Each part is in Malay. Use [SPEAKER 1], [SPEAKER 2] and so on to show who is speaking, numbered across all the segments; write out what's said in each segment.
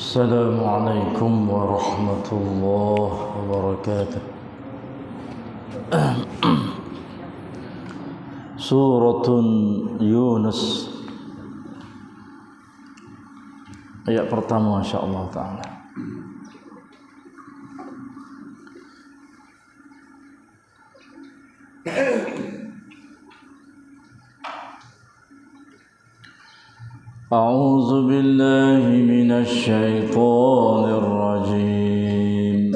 [SPEAKER 1] السلام عليكم ورحمة الله وبركاته. سورة يونس ayat pertama insyaallah taala. أعوذ بالله من الشيطان الرجيم.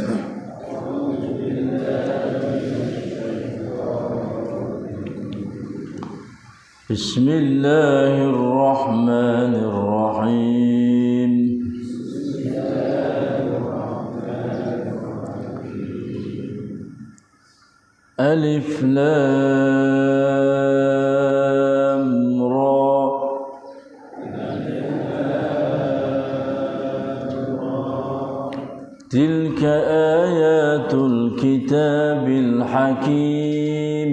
[SPEAKER 1] بسم الله الرحمن الرحيم. ألف لام را تلك آيات الكتاب الحكيم.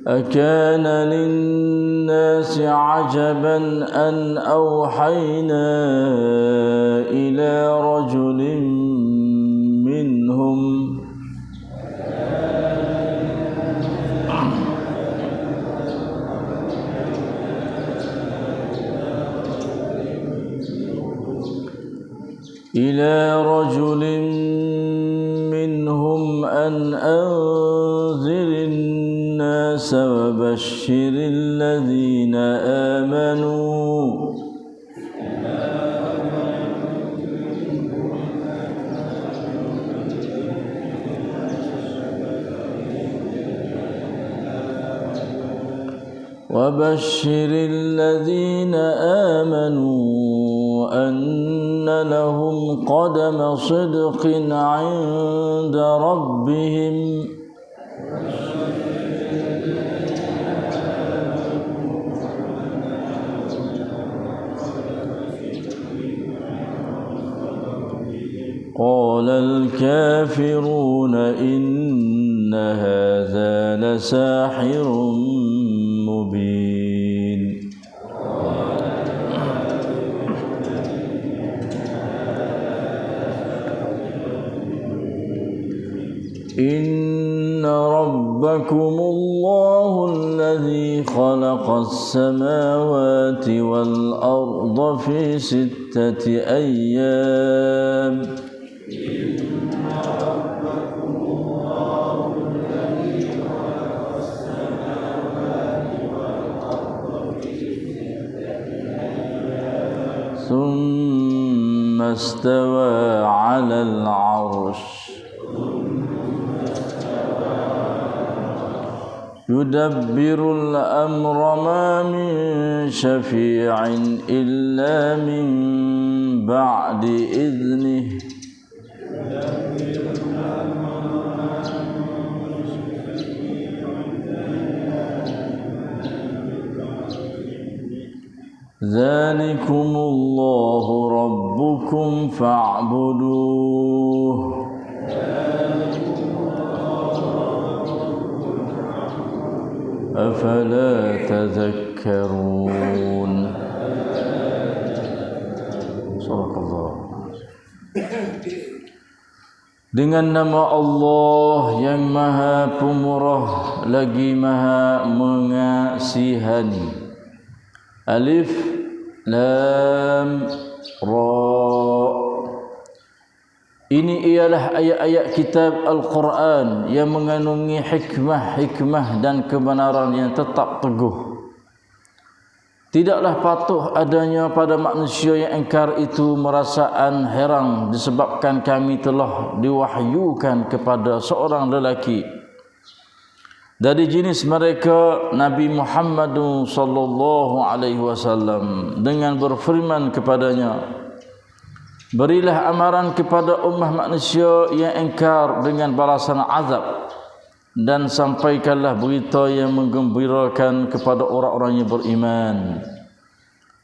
[SPEAKER 1] أكان للناس عجبا أن أوحينا إلى رجل منهم أن أنذر الناس وبشر الذين آمنوا أن لهم قدم صدق عند ربهم قال الكافرون إن هذا لساحر مبين. إن ربكم الله الذي خلق السماوات والأرض في 6 أيام ثم استوى على العرش يدبر الأمر ما من شفيع إلا من بعد إذنه ذلكم الله ربكم فاعبدوه أفلا تذكرون. Subhanallah. Dengan nama Allah yang Maha Pemurah lagi Maha Mengasihani. Alif Lam Ra. Ini ialah ayat-ayat kitab Al-Quran yang mengandungi hikmah-hikmah dan kebenaran yang tetap teguh. Tidaklah patuh adanya pada manusia yang engkar itu merasaan heran disebabkan kami telah diwahyukan kepada seorang lelaki dari jenis mereka Nabi Muhammad sallallahu alaihi wasallam dengan berfirman kepadanya, berilah amaran kepada ummah manusia yang engkar dengan balasan azab dan sampaikanlah berita yang menggembirakan kepada orang-orang yang beriman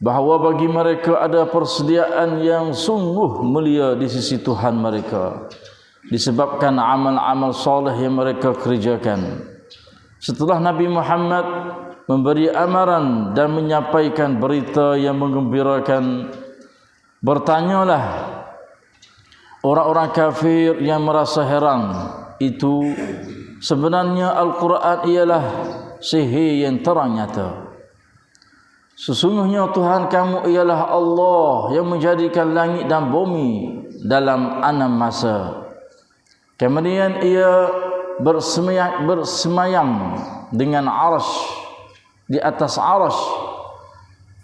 [SPEAKER 1] bahawa bagi mereka ada persediaan yang sungguh mulia di sisi Tuhan mereka disebabkan amal-amal soleh yang mereka kerjakan. Setelah Nabi Muhammad memberi amaran dan menyampaikan berita yang menggembirakan. Bertanyalah orang-orang kafir yang merasa heran, itu sebenarnya Al-Quran ialah sihir yang terang nyata. Sesungguhnya Tuhan kamu ialah Allah yang menjadikan langit dan bumi dalam 6 masa. Kemudian ia bersemayam dengan arasy, di atas arasy,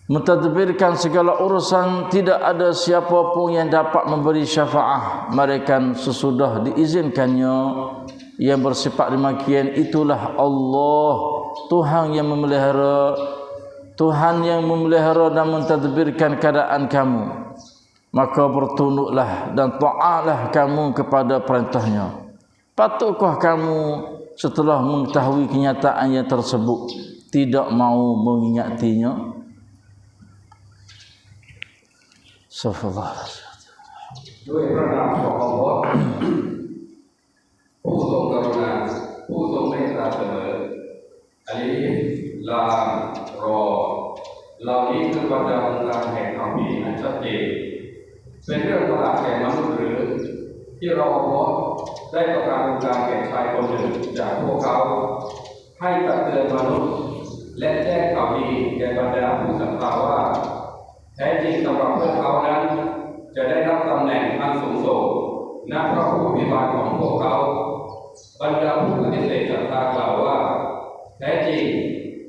[SPEAKER 1] mentadbirkan segala urusan. Tidak ada siapa pun yang dapat memberi syafaat melainkan sesudah diizinkannya. Yang bersifat demikian itulah Allah, Tuhan yang memelihara, Tuhan yang memelihara dan mentadbirkan keadaan kamu. Maka bertunduklah dan taatlah kamu kepada perintahnya. Patutkah kamu setelah mengetahui kenyataan yang tersebut tidak mau mengingatinya? Astagfirullah.
[SPEAKER 2] ด้วยพระนามของอัลลอฮ์ผู้ทรงกรุณาผู้ทรงเมตตาเสมออัลลีลารอเหล่านี้คือบรรดาองค์การแห่งคัมภีร์อันชัดเจนเป็นเรื่องประหลาดแก่มนุษย์หรือที่เราอัลลอฮ์ได้ประทานองค์การแก่ชายคนหนึ่งจากพวกเขาให้ตักเตือนมนุษย์และแจ้งข่าวดีแก่บรรดาผู้ศรัทธาว่าแท้จริงสำหรับพวกเขานั้นจะได้รับตำแหน่งอันสูงส่งณพระผู้อภิบาลของพวกเขาบรรดาผู้ปฏิเสธศรัทธากล่าวว่าแท้จริง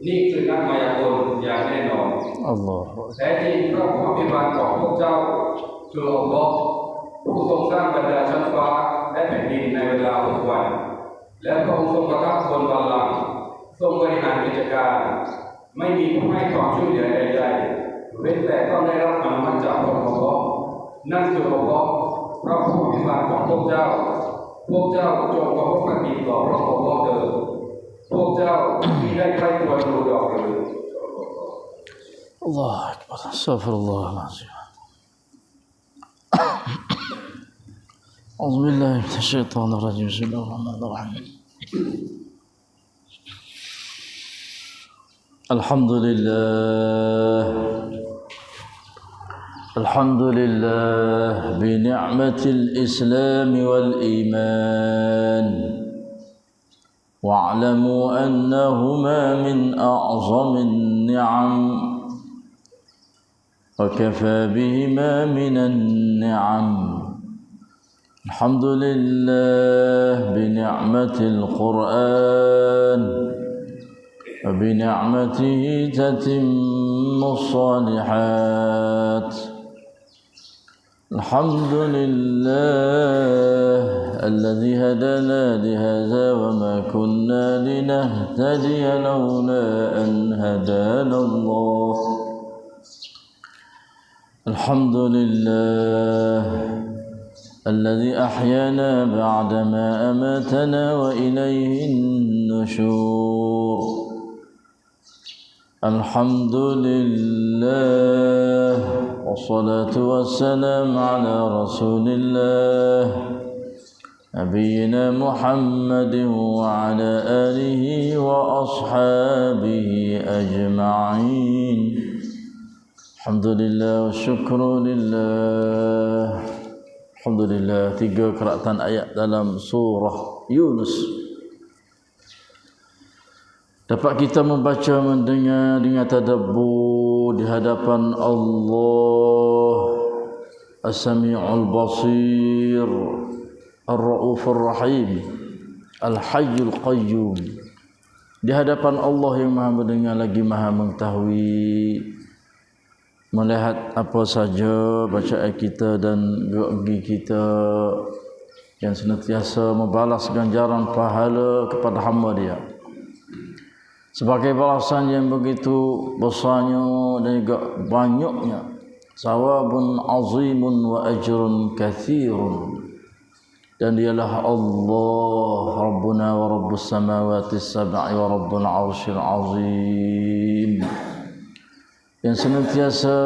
[SPEAKER 2] นี่คือนักมายากลอย่างแน่นอนแท้จริงพระผู้อภิบาลของพวกเจ้าคืออัลลอฮ์ผู้ทรงสร้างบรรดาชั้นฟ้าและแผ่นดินในเวลา6 วันและพระองค์ทรงประทับบนบัลลังก์ทรงบริหารกิจการไม่มีผู้ให้ความช่วยเหลือใดๆเว้นแต่ต้องได้รับอนุมัติจากพระองค์นั่นคืออัลลอฮ์พระผู้อภิบาลของพวกเจ้าจงเคารพปฏิบัติต่อพระองค์เถิดพวกเจ้าที่ได้ใคร่ครวญดูดอกหรือ
[SPEAKER 1] Allah Akbar. Astagfirullahaladzim. A'udzubillahi minasyaitonirrajim. Bismillahirrahmanirrahim. Alhamdulillah bi ni'matil Islam wal iman. Wa'lamu annahuma min a'zamin ni'am. وكفى بهما من النعم. الحمد لله بنعمة القرآن وبنعمته تتم الصالحات. الحمد لله الذي هدانا لهذا وما كنا لنهتدي لولا أن هدانا الله. الحمد لله الذي أحيانا بعدما أماتنا وإليه النشور. الحمد لله والصلاة والسلام على رسول الله نبينا محمد وعلى آله وأصحابه أجمعين. Alhamdulillah wa syukrulillah. Alhamdulillah. 3 keratan ayat dalam surah Yunus. Dapat kita membaca, mendengar dengan tadabbur di hadapan Allah As-Sami'ul Basir, Ar-Ra'ufur Rahim, Al-Hayyul Qayyum. Di hadapan Allah yang Maha mendengar lagi Maha mengetahui, melihat apa saja bacaan kita dan gerak kita, yang senantiasa membalas ganjaran pahala kepada hamba Dia sebagai balasan yang begitu besarnya dan juga banyaknya, sawabun azimun wa ajrun kathirun. Dan Dialah Allah Rabbuna wa Rabbus samawati sab'i wa Rabbul arsyil azim, yang senantiasa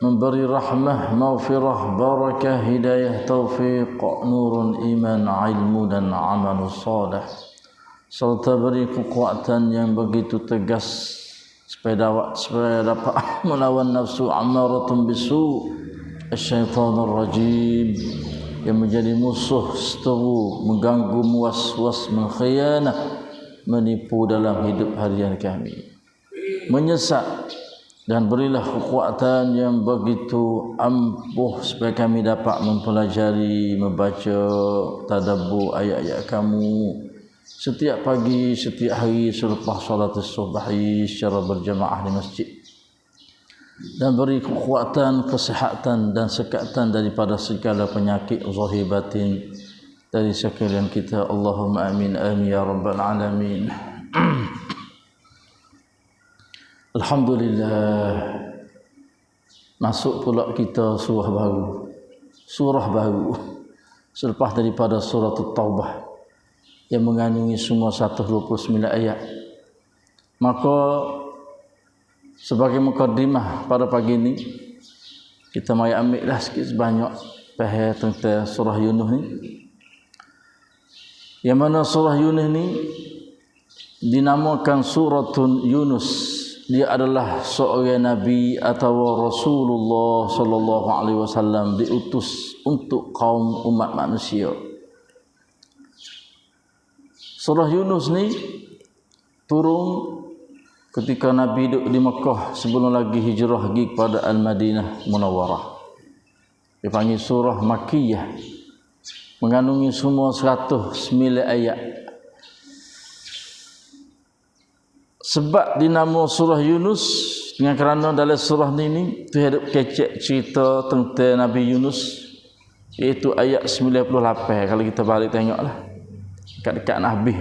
[SPEAKER 1] memberi rahmah, maghfirah, barakah, hidayah, taufiq, nurun, iman, ilmu dan amal salih, serta beri kekuatan yang begitu tegas supaya dapat melawan nafsu ammaratun bisu asyaitanir rajim yang menjadi musuh seteru, mengganggu, muwas-was, mengkhianat, menipu dalam hidup harian kami, menyesat. Dan berilah kekuatan yang begitu ampuh supaya kami dapat mempelajari, membaca, tadabbur ayat-ayat kamu setiap pagi, setiap hari selepas solat subuh secara berjamaah di masjid. Dan beri kekuatan, kesihatan dan sekatan daripada segala penyakit zahir batin dari sekalian kita. Allahumma amin amin ya rabbal alamin. Alhamdulillah, masuk pula kita surah baru selepas daripada surah At-Taubah yang mengandungi semua 129 ayat. Maka sebagai mukadimah pada pagi ini, kita mari ambillah sikit sebanyak faham tentang surah Yunus ni. Yang mana surah Yunus ni dinamakan suratun Yunus. Dia adalah seorang nabi atau Rasulullah sallallahu alaihi wasallam diutus untuk kaum umat manusia. Surah Yunus ni turun ketika Nabi duduk di Mekah sebelum lagi hijrah pergi kepada Al-Madinah Munawwarah. Dipanggil surah Makkiyah, mengandungi semua 109 ayat. Sebab dinama surah Yunus dengan kerana dalam surah ni tu ada kecek cerita tentang Nabi Yunus, iaitu ayat 98. Kalau kita balik tengoklah dekat-dekat Nabi.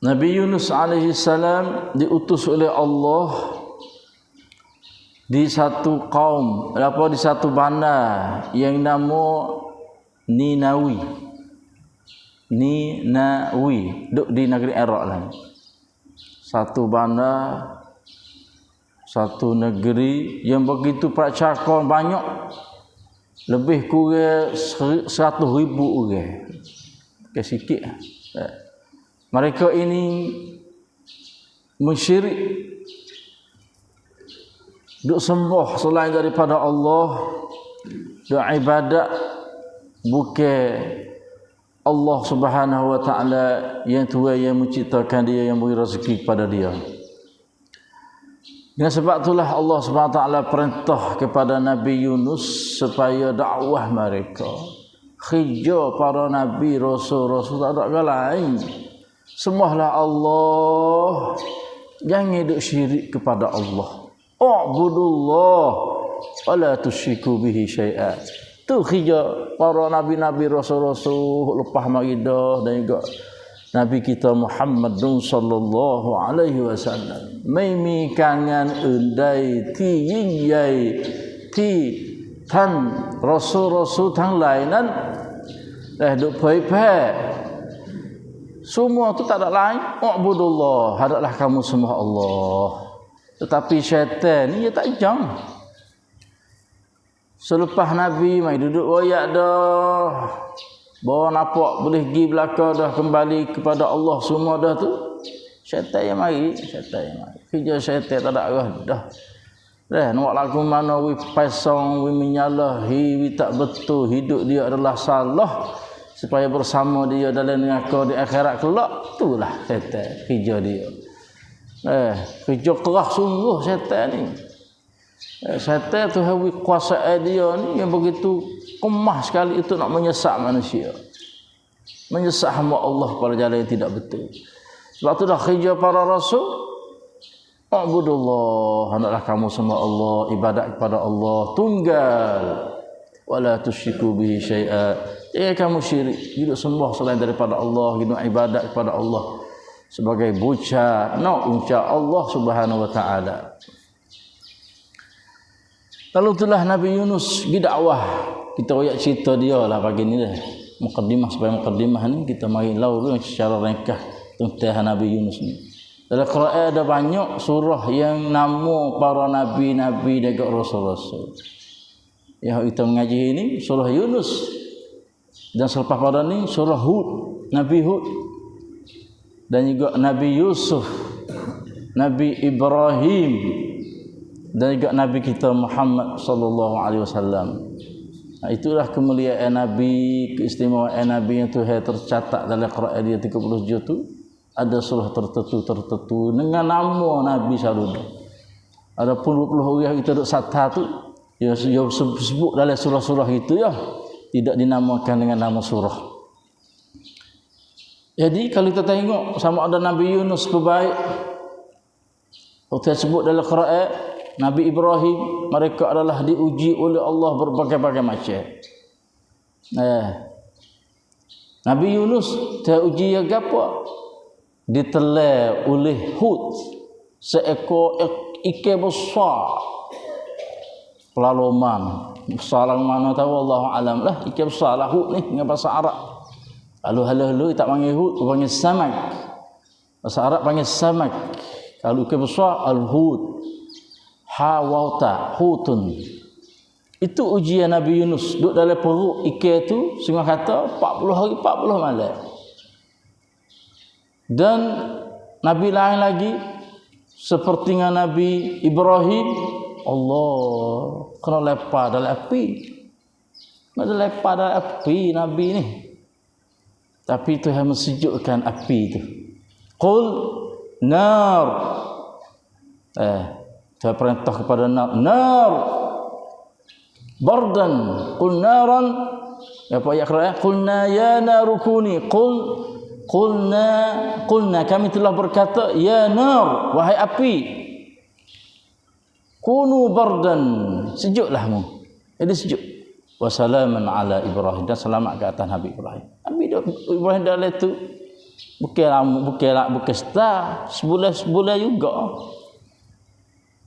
[SPEAKER 1] Nabi Yunus alaihi salam diutus oleh Allah di satu kaum, di satu bandar yang nama Ninawi, duduk di negeri Iraq lah. Satu bandar, satu negeri yang begitu percakapan banyak, lebih kurang 100,000 orang. Sikit. Mereka ini musyrik, duk sembah selain daripada Allah, duk ibadat bukan Allah Subhanahu wa taala yang Tuhan yang menciptakan dia, yang beri rezeki kepada dia. Dengan sebab itulah Allah Subhanahu wa taala perintah kepada Nabi Yunus supaya dakwah mereka. Khija para nabi, rasul-rasul tak ada lain. Sembahlah Allah, jangan duk syirik kepada Allah. U'budullah wa la tusyriku bihi syai'a. Tu khija para nabi-nabi, rasul-rasul lepas maridah dan juga Nabi kita Muhammad sallallahu alaihi wasallam. Mai mi kangan undai ti yai ti tan rasul-rasul tang lainan duk pai-pai. Semua tu tak ada lain. U'budullah, hendaklah kamu sembah Allah. Tetapi syaitan ni dia tak jang. Selepas Nabi mai duduk royak dah, bawa nampak boleh pergi belakang dah, kembali kepada Allah semua dah tu, syaitan yang mari. Kerja syaitan tak ada arah dah. Nak lagu mana wi pasang, wi menyalahi, wi tak betul, hidup dia adalah salah supaya bersama dia dalam neraka di akhirat kelak. Itulah syaitan kerja dia. Kerja keras sungguh syaitan ni. Syaitan tu hawi kuasa dia ni yang begitu kemah sekali itu nak menyesak manusia, menyesak hamba Allah pada jalan yang tidak betul. Sebab tu dah kerja para rasul, U'budullah, hendaklah kamu sembah Allah, ibadat kepada Allah tunggal, wala tusyriku bihi syai'a. Kamu syirik, hidup sembah selain daripada Allah, hidup ibadat kepada Allah sebagai buca, ucap Allah Subhanahu wa taala. Lalu itulah Nabi Yunus pergi dakwah. Kita royak cerita dia lah pagi ni dah. Mukaddimah, supaya mukaddimah ni kita mari lau secara ringkas tentang Nabi Yunus ni. Dalam Quran ada banyak surah yang nama para nabi-nabi dan rasul-rasul. yang kita mengaji ini surah Yunus, dan selepas pada ni surah Hud, Nabi Hud, dan juga Nabi Yusuf, Nabi Ibrahim, dan juga Nabi kita Muhammad sallallahu alaihi wasallam. Itulah kemuliaan Nabi, keistimewaan Nabi yang Tuhan tercatat dalam Quran dia 30 juz tu. Ada surah tertentu dengan nama Nabi selalu. Ada pun 20 orang kita duk sata tu, ya sebut dalam surah-surah itu ya, tidak dinamakan dengan nama surah. Jadi kalau kita tengok sama ada Nabi Yunus berbaik, kita sebut dalam Quran, Nabi Ibrahim, mereka adalah diuji oleh Allah berbagai-bagai macam. Nabi Yunus teruji yang apa? Ditelan oleh Hud, seekor ikan besar, pelaloman besar mana tahu Allah alam lah, ikan besar lah Hud ni dengan bahasa Arab. Lalu tak panggil Hud, panggil samak. Bahasa Arab panggil samak. Kalau ikan besar al-Hud, hawauta hutun. Itu ujian Nabi Yunus, duduk dalam perut ikan tu setengah kata 40 hari 40 malam. Dan Nabi lain lagi seperti dengan Nabi Ibrahim, Allah kena lepas dalam api. Kena lepas dalam api Nabi ni. Tapi Tuhan mensejukkan api tu. Qul nar. Tuhan perintah kepada nar. Bardan. Qul naran. Apa ayat Quran? Qulna ya narukuni. Qulna kami telah berkata ya nar, wahai api, kunu bardan, sejuklah mu. Jadi sejuk. Wassalaman ala Ibrahim, dan selamat ke atas Nabi Ibrahim. Nabi Ibrahim dalam itu bukan setahun, sebulan juga.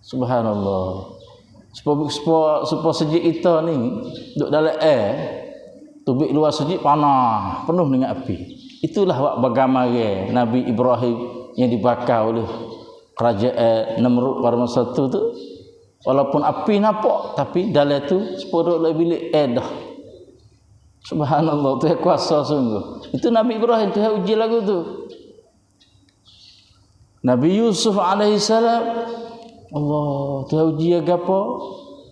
[SPEAKER 1] Subhanallah. Supaya sejik kita ni duduk dalam air, tubik luar sejik panas, penuh dengan api. Itulah wak bagaimana Nabi Ibrahim yang dibakar oleh kerajaan Namrud pada masa tu. Walaupun api nampak, tapi dalam tu sepuluh lebih bilik dah. Subhanallah, Tuhan kuasa sungguh. Itu Nabi Ibrahim, Tuhan uji lagu tu. Nabi Yusuf alaihissalam, Allah, Tuhan uji apa?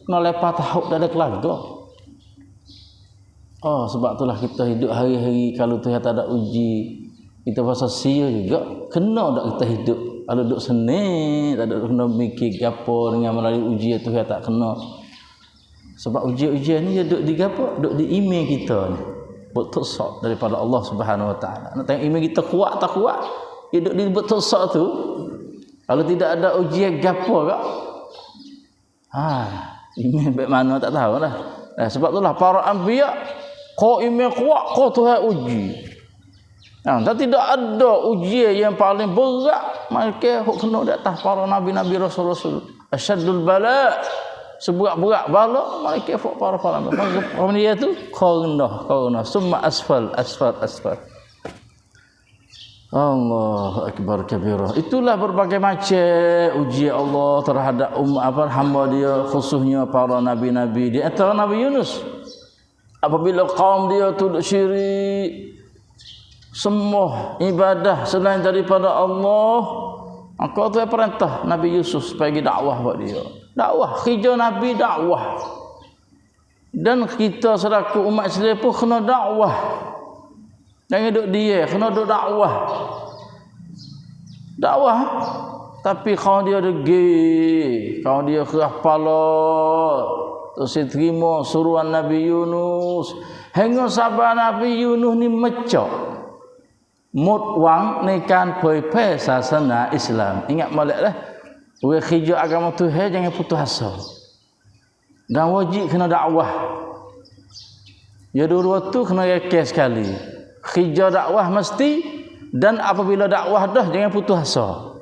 [SPEAKER 1] Kena lepas tahuk dalam keluarga. Oh, sebab itulah kita hidup hari-hari kalau Tuhan tak ada uji, kita pasal sia juga. Kena tak kita hidup. Kalau duduk seni, tak ada kena mikir apa dengan melalui ujian Tuhan tak kena. Sebab ujian-ujian ni dia duduk di apa? Duduk di iman kita ni. Betul sok daripada Allah Subhanahu Wa Taala. Nak tengok iman kita kuat tak kuat? Dia duduk di betul sok tu. Kalau tidak ada ujian gapo kak? Iman baik mana tak tahu lah. Sebab itulah para anbiya kau iman kuat, kau Tuhan uji. Dan tidak ada ujian yang paling berat mereka kena di atas para nabi-nabi rasul-rasul. Asyaddul bala, seberat-berat bala mereka para nabi. Kemudian itu qarnah, summa asfal. Allahu akbar kabira. Itulah berbagai macam ujian Allah terhadap hamba dia, khususnya para nabi-nabi. Di antara Nabi Yunus, apabila kaum dia tu syirik, semua ibadah selain daripada Allah, maka tu perintah Nabi Yusuf supaya pergi dakwah buat dia. Dakwah, kerja Nabi dakwah. Dan kita selaku umat Islam pun kena dakwah. Jangan duduk dia, kena duduk dakwah. Dakwah, tapi kalau dia degil, kalau dia kerah kepala, terus dia terima suruhan Nabi Yunus. Hingga sabar Nabi Yunus ni mecok. Mut wang nekan poi-poi sasana Islam. Ingat moleklah. We kerja agama Tuhan jangan putus asa. Dan wajib kena dakwah. Ya dua-dua tu kena yakis sekali. Kerja dakwah mesti, dan apabila dakwah dah jangan putus asa.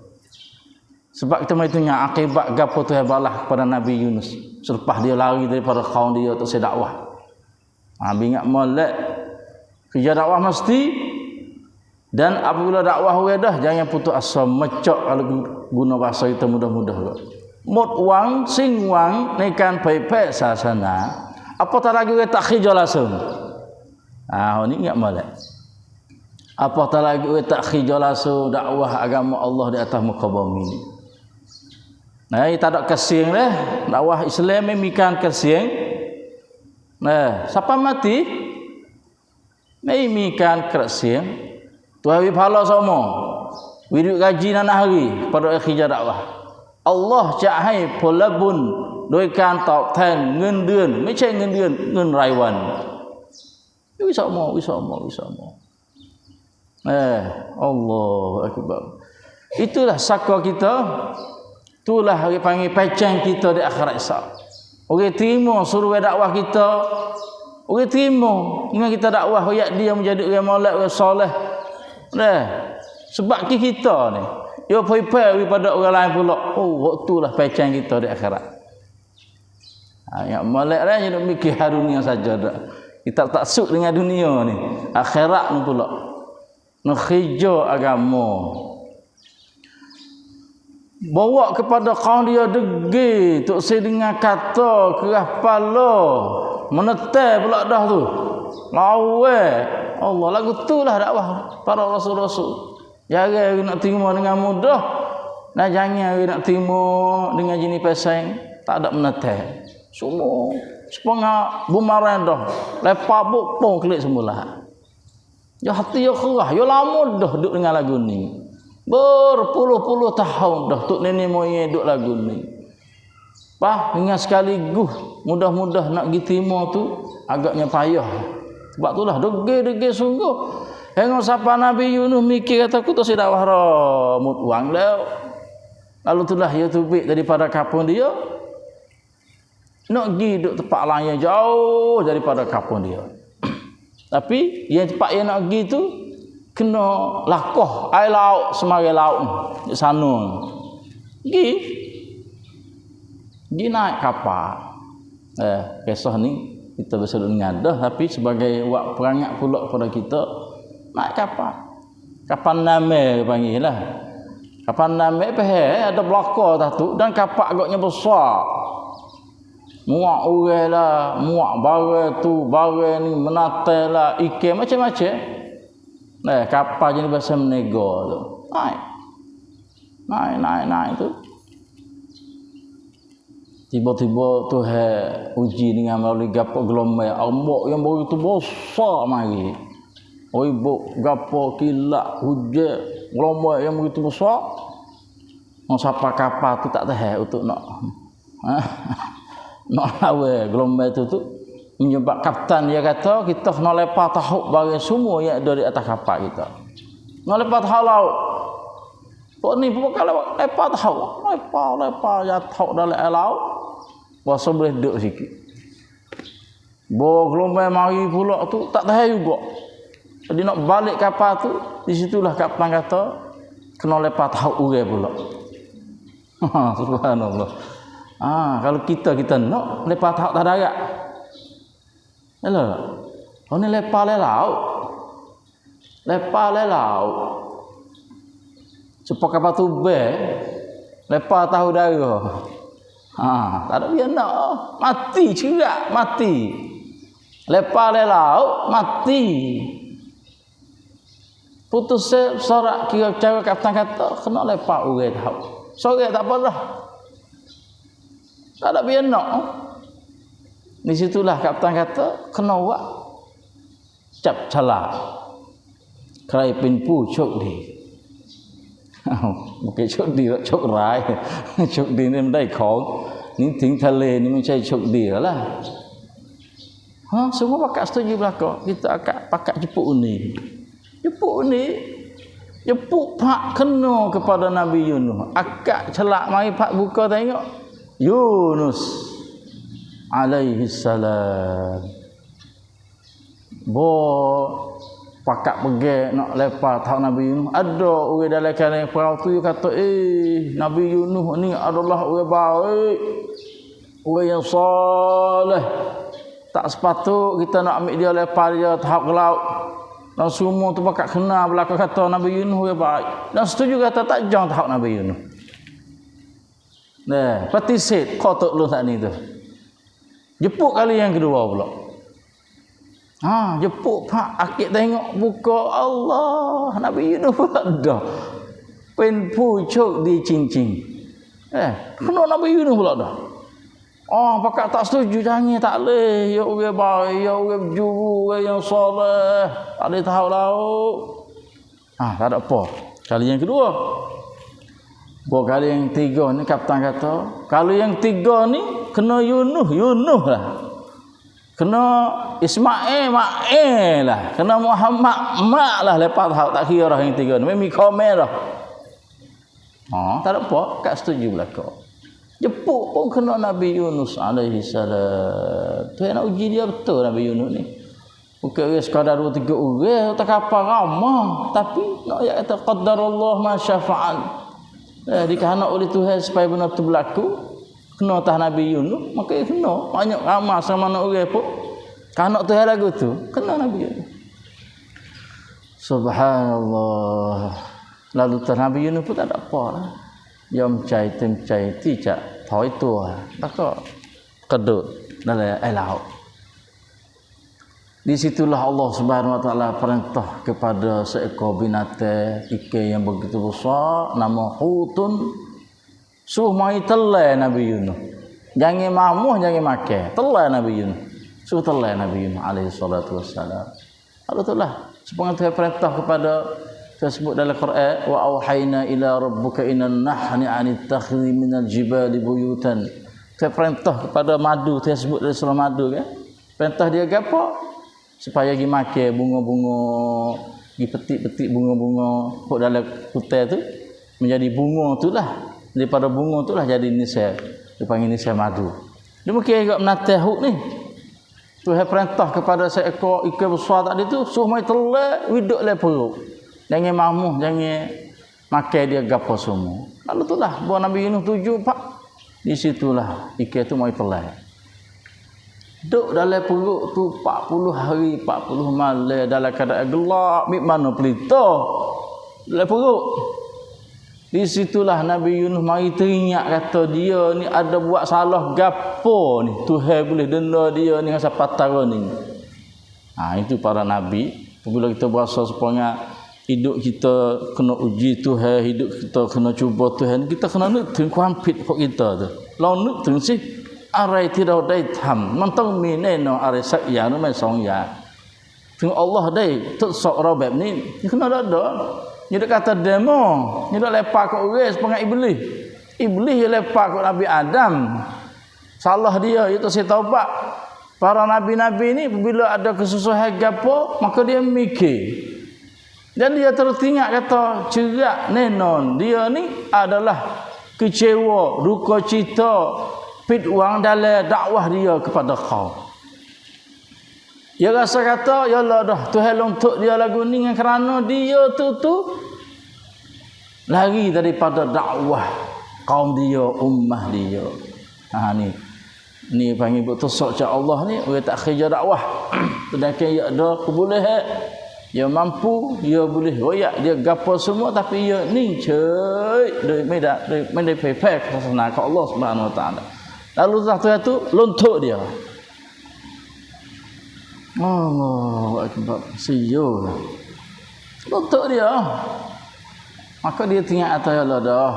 [SPEAKER 1] Sebab kita mahu akibat gapo Tuhan balas kepada Nabi Yunus selepas dia lari daripada kaum dia untuk saya dakwah. Ingat molek. Kerja dakwah mesti, dan apabila dakwah dah jangan putus asa, mecok kalau guna bahasa kita mudah-mudah. Mut wang sing wang nekan pai-pai sasana Apatah lagi orang tak khijau langsung. Ni ingat molek. Apatah lagi orang tak khijau langsung dakwah agama Allah di atas muka bumi ni. Tak ada kesing dah. Dakwah Islam memikan kesing. Siapa mati? Memikan kesing. Tu hari pahala semua. Widuk gaji nanah hari pada akhir dakwah. Allah cahai polabun โดยการตอบแทนเงินเดือนไม่ใช่เงินเดือนเงินรายวันวิสาหมอAllahu Akbar. Itulah sakwa kita, itulah hari panggil peceng kita di akhirat esok. Orang terima suruh dakwah kita, orang terima dengan kita dakwah royak dia menjadi orang molek, orang soleh. Sebab kita ni dia prepare daripada orang lain pula. Waktulah peceng kita di akhirat. Yang molek dah jadi mikir dunia saja dah. Kita tak suk dengan dunia ni. Akhirat ni pula. Nak hijau agama. Bawa kepada kaum dia degi tok saya dengar kata kerah kepala menetai pula dah tu. Lawe. Allah lagu tulah dakwah para rasul-rasul. Jangan nak terima dengan mudah. Dan jangan nak terima dengan jenis peseng. Tak ada menetai. Semua sepengah bumarang dah lepas bukpong klik semula. Ya hati ya kerah, ya lama dah duduk dengan lagu ni. Berpuluh-puluh tahun dah tok nenek moyang duduk lagu ni. Dengan sekaligus mudah-mudah nak terima tu agaknya payah. Sebab itulah dege-dege sungguh. Hingga siapa Nabi Yunus mikir kata aku tu si dakwah ramut wang dah. Lalu itulah ya tubik daripada kapung dia. Nak pergi duduk tempat lain yang jauh daripada kampung dia. Tapi yang tempat yang nak pergi tu kena lakoh air laut semarang laut di sana. Pergi naik kapal. Kisah ni kita bisa dengar dah, tapi sebagai wak perangat pula pada kita naik kapal. Kapal Nameh panggil lah. Kapal Nameh ada belakang dah tu dan kapal agaknya besar. Muak orang lah, muak barang tu, barang ni, menatai lah, ikan macam-macam. Kapal jenis bahasa menega tu. Naik tu. Tiba-tiba tu uji dengan melalui gapok gelombang. Ombak yang baru tu besar mari. Gapok kilat, hujan, gelombang yang begitu besar. Siapa kapal tu tak tahu untuk nak. Nak lawan gelombang tu menyebab kapten dia kata kita kena lepas tahu barang semua yang ada di atas kapal kita. Nak lepas tahu laut. Pok ni pun kalau lepas tahu, lepas jatuh dalam air laut, puasa boleh duduk sikit. Gelombang mari pula tu tak tahu juga. Jadi nak balik kapal tu, di situlah kapten kata kena lepas tahu orang pula. Subhanallah. Kalau kita nak lepas tahap tak darat. Yalah. Ni lepas le laut. Lepas le laut. Supaya kapal tu lepas tahu darah. Tak ada dia nak mati cerak mati. Lepas le laut mati. Putus sorak kira cara kapten kata kena lepas orang tahu. Sorak tak apa dah. Tak ada biar nak. Di situlah kapten kata kena buat cap cala. Kerai pinpu cok di. Bukan cok di, cok rai. Cok di niมันได้ของ Ni ting tale ni macam cok di lah. Semua pakat setuju belakang. Kita akan pakat jepuk ni. Jepuk ni. Jepuk pak kena kepada Nabi Yunus. Akak celak mari pak buka tengok. Yunus alaihi salam. Pakat pergi nak lepas tahu Nabi Yunus. Ada orang dalam kalangan perahu tu kata, Nabi Yunus ni adalah orang baik, orang yang soleh. Tak sepatut kita nak ambil dia lepas dia tahap ke laut. Dan semua tu pakat kena belakang kata Nabi Yunus orang baik. Dan setuju kata tak jangan tahap Nabi Yunus. Petisit kotok lu saat ni tu. Jepuk kali yang kedua pula. Jepuk pak, akik tengok buka Allah, Nabi Yunus pula dah. Pen pucuk di cincin. Kena Nabi Yunus pula dah. Pakak tak setuju jangan tak leh. Ya orang baik, ya orang berjuru, yang soleh. Tak boleh tahu lauk. Tak ada apa. Kali yang kedua. Kali yang tiga ni kapten kata, kalau yang tiga ni kena Yunus lah. Kena Ismail lah. Kena Muhammad lah lepas tahu tak kira dah yang tiga ni. Memang komen dah. Tak ada apa, kak setuju belaka. Jepuk pun kena Nabi Yunus alaihi salam. Tu nak uji dia betul Nabi Yunus ni. Bukan dia sekadar 2-3 orang tak kapal ramah, tapi nak ayat kata qaddarallah ma syafa'al. Dikehendak oleh Tuhan supaya benda tu berlaku, kena atas Nabi Yunus, maka kena banyak ramah sama mana orang pun. Kehendak Tuhan lagu tu, kena Nabi Yunus. Subhanallah. Lalu Nabi Yunus pun tak ada apa lah. Yom cai tim cai tidak tahu itu tak kedut dalam air laut. Di situlah Allah Subhanahu wa taala perintah kepada seekor binatang ikan yang begitu besar nama hutun, suruh mai telai Nabi Yunus. Jangan mamuh, jangan makan. Telai Nabi Yunus. Suruh telai Nabi Yunus alaihi salatu wassalam. Lalu itulah sepengat perintah kepada tersebut dalam Quran, wa auhayna ila rabbuka inan nahni anittakhidhi minal jibali buyutan. Perintah kepada madu tersebut dari surah madu kan. Perintah dia apa? Supaya pergi makan bunga-bunga, pergi petik-petik bunga-bunga kok dalam hutan tu menjadi bunga itulah. Daripada bunga itulah jadi nisai. Dipanggil nisai madu. Dia mungkin agak menatih huk ni. Tuhan perintah kepada seekor ikan besar tadi tu, suruh mai telak hidup le perut. Jangan mamuh, jangan makan dia gapo semua. Lalu itulah buah Nabi Yunus 7 pak. Di situlah ikan tu mai telak. Duk dalam perut tu 40 hari 40 malam dalam keadaan gelap, mik mana pelita dalam perut. Di situlah Nabi Yunus mari teringat kata dia ni ada buat salah gapo ni, Tuhan boleh denda dia ni dengan sapatara ni. Itu para nabi. Apabila kita berasa supaya hidup kita kena uji Tuhan, hidup kita kena cuba Tuhan, kita kena nakถึงความผิดของkita tu. เรานึกถึงสิอะไรที่เราได้ทำมันต้องมีแน่นอนอะไรสักอย่างหรือไม่สองอย่างถึงอัลลอฮ์ได้ทดสอบเราแบบนี้นี่kena ada ni dak kata demo ni dak lepas kat orang sepangat iblis yang lepas kat Nabi Adam salah dia itu saya taubat. Para nabi-nabi ni bila ada kesusahan gapo maka dia mikir dan dia teringat kata cerak nenon dia ni adalah kecewa duka cita pitwang dalam dakwah dia kepada kaum. Dia rasa kata, ya Allah dah Tuhan untuk dia lagu ni kerana dia tu lari daripada dakwah kaum dia, ummah dia. Ni panggil bertusuk cak Allah ni, orang tak kerja dakwah. Sedangkan dia ada kebolehan, dia mampu, dia boleh royak, dia gapo semua tapi dia ni cek, dia pepek kesana ke Allah Subhanahu wa taala. Lalu setelah itu luntuk dia. Allahu akbar. Siyo. Luntuk dia. Maka dia tengok atas Allah dah.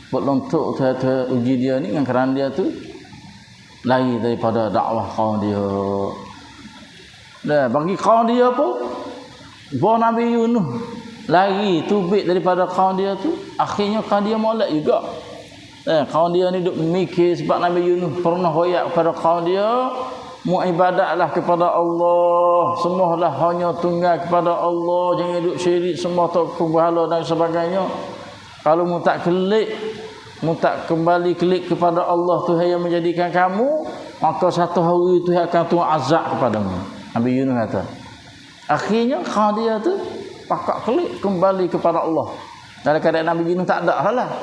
[SPEAKER 1] Buat luntuk tu uji dia ni dengan kerana dia tu lari daripada dakwah kaum dia. Dah bagi kaum dia pun buah Nabi Yunus lari tubik daripada kaum dia tu, akhirnya kaum dia molek juga. Kaum dia ni duk mikir sebab Nabi Yunus pernah royak kepada kaum dia, mu ibadatlah kepada Allah, semualah hanya tunggal kepada Allah, jangan duk syirik semua tak berhala dan sebagainya. Kalau mu tak kembali klik kepada Allah Tuhan yang menjadikan kamu, maka satu hari Tuhan akan turun azab kepadamu. Nabi Yunus kata. Akhirnya kaum dia tu pakak klik kembali kepada Allah. Dalam keadaan Nabi Yunus tak ada lah.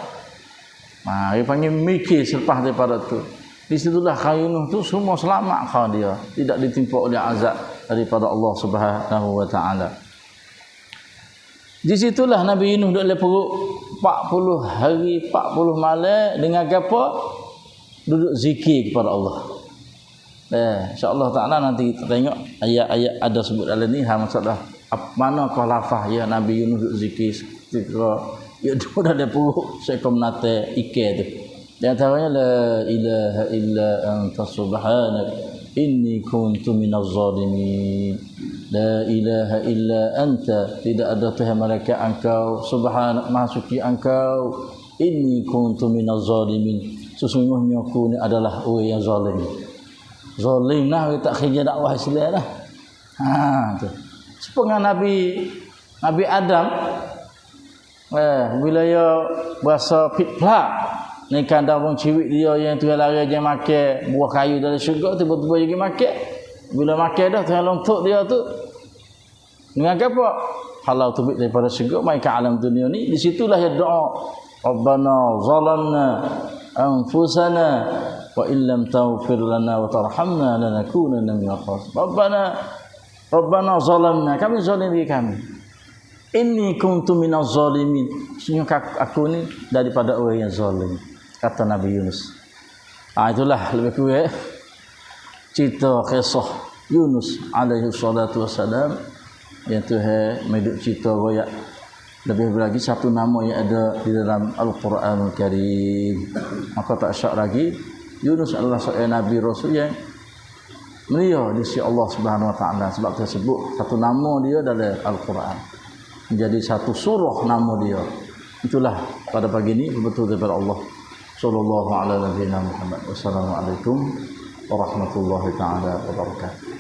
[SPEAKER 1] Dia panggil mikir selepas daripada tu. Di situlah kaum Yunus tu semua selamat kaum dia, tidak ditimpa oleh azab daripada Allah Subhanahu wa taala. Di situlah Nabi Yunus duduk dalam perut 40 hari 40 malam dengan apa? Duduk zikir kepada Allah. InsyaAllah ta'ala nanti kita tengok ayat-ayat ada sebut dalam ni. Maksudlah mana lafaz ya Nabi Yunus zikir ketika ya tu dah ada perut seekor menate ikan tu. Di antaranya la ilaha illa anta subhanak inni kuntu minaz zalimin. La ilaha illa anta, tidak ada Tuhan malaikat engkau, subhanak maha suci engkau, inni kuntu minaz zalimin, sesungguhnya aku ni adalah orang yang zalim. Zalim lah tak kerja dakwah Islam lah. Tu. Sepengah Nabi Adam bila dia berasa pitplak ni kandang orang ciwik dia yang Tuhan lari dia makan buah kayu dari syurga, tiba-tiba dia pergi makan. Bila makan dah Tuhan lontok dia tu dengan apa? Halal tubik daripada syurga mai ke alam dunia ni. Di situlah dia doa, Rabbana zalamna anfusana wa illam taghfir lana wa tarhamna lanakunanna minal khasirin. Rabbana zalamna, kami zalim diri kami. Inni kuntu minaz zalimin, sesungguhnya aku ni daripada orang yang zalim, kata Nabi Yunus. Itulah lebih kurang cerita kisah Yunus alaihi salatu wassalam yang Tuhan meduk cerita royak. Lebih lagi satu nama yang ada di dalam Al-Quranul Karim. Maka tak syak lagi Yunus adalah seorang Nabi Rasul yang mulia di sisi Allah Subhanahu Wa Taala. Sebab tersebut satu nama dia dalam Al-Quran, menjadi satu surah nama dia. Itulah pada pagi ini betul daripada Allah. Sallallahu alaihi Muhammad. Wassalamualaikum warahmatullahi taala wabarakatuh.